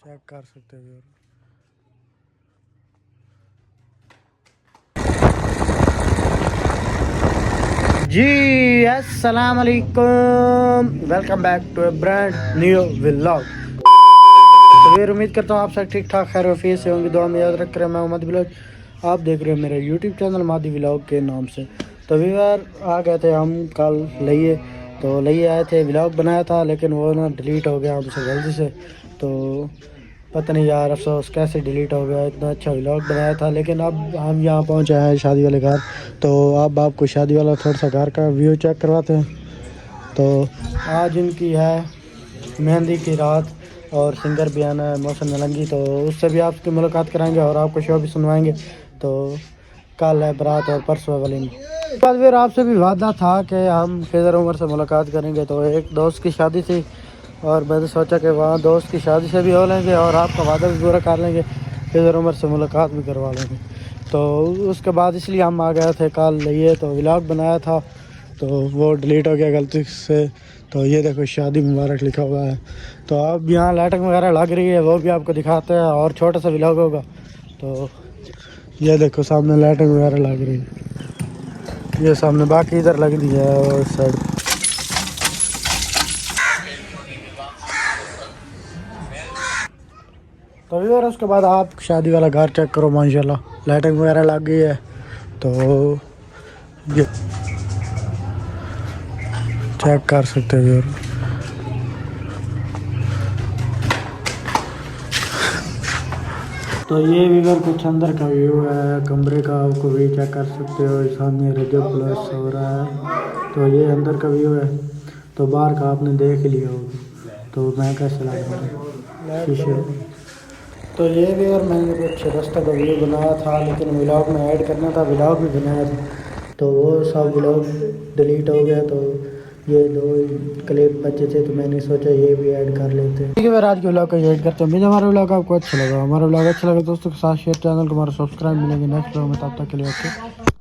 Check कर सकते हो। जी अस्सलाम वालेकुम, welcome back to a brand new vlog. तो फिर उम्मीद करता हूँ आप सब ठीक ठाक खैर वफीत से होंगे। दुआ में याद रख कर मैं मोहम्मद व्लॉग आप देख रहे हो मेरे यूट्यूब चैनल मादी व्लॉग के नाम से। तो व्यूअर आ गए थे हम कल लिए, तो लिए आए थे, व्लॉग बनाया था लेकिन वो ना डिलीट हो गया हमसे जल्दी से। तो पता नहीं यार, अफसोस कैसे डिलीट हो गया, इतना अच्छा व्लॉग बनाया था। लेकिन अब हम यहाँ पहुँचे हैं शादी वाले घर, तो अब आपको शादी वाला थोड़ा सा घर का व्यू चेक करवाते हैं। तो आज इनकी है मेहंदी की रात और सिंगर भी आना है मौसम नलंगी, तो उससे भी आपकी मुलाकात कराएंगे और आपको शो भी सुनवाएंगे। तो कल है बारात और परसों वाले में बाद फिर आपसे भी वादा था कि हम खिजर उमर से मुलाकात करेंगे। तो एक दोस्त की शादी थी और मैंने सोचा कि वहाँ दोस्त की शादी से भी हो लेंगे और आपका वादा भी पूरा कर लेंगे, खिजर उमर से मुलाकात भी करवा लेंगे। तो उसके बाद इसलिए हम आ गए थे कल लिए, तो व्लॉग बनाया था तो वो डिलीट हो गया गलती से। तो ये देखो शादी मुबारक लिखा हुआ है। तो अब यहाँ लाइटिंग वगैरह लग रही है, वो भी आपको दिखाते हैं और छोटा सा व्लॉग होगा। तो ये देखो सामने लाइटिंग वगैरह लग रही है, ये सामने, बाकी इधर लग रही है और साइड। तो और उसके बाद आप शादी वाला घर चेक करो, माशाल्लाह लाइटिंग वगैरह लग गई है। तो ये चेक कर सकते हो यार। तो ये भी अगर कुछ अंदर का व्यू है कमरे का, आपको भी चेक कर सकते हो। सामने रजब प्लस हो रहा है, तो ये अंदर का व्यू है। तो बाहर का आपने देख ही लिया होगा, तो मैं कैसे लगा शीशे। तो ये भी और मैंने कुछ रास्ता का व्यू बनाया था लेकिन व्लॉग में ऐड करना था, व्लॉग भी बनाया था तो वो सब व्लॉग डिलीट हो गया। तो ये दो क्लिप बचे थे तो मैंने सोचा ये भी ऐड कर लेते हैं। ठीक है, फिर आज के व्लॉग को ऐड करते हैं। मुझे हमारा व्लॉग आपको अच्छा लगा, हमारा व्लॉग अच्छा लगा दोस्तों के साथ शेयर, चैनल को हमारा सब्सक्राइब। मिलेंगे नेक्स्ट व्लॉग में, तब तक के लिए ओके।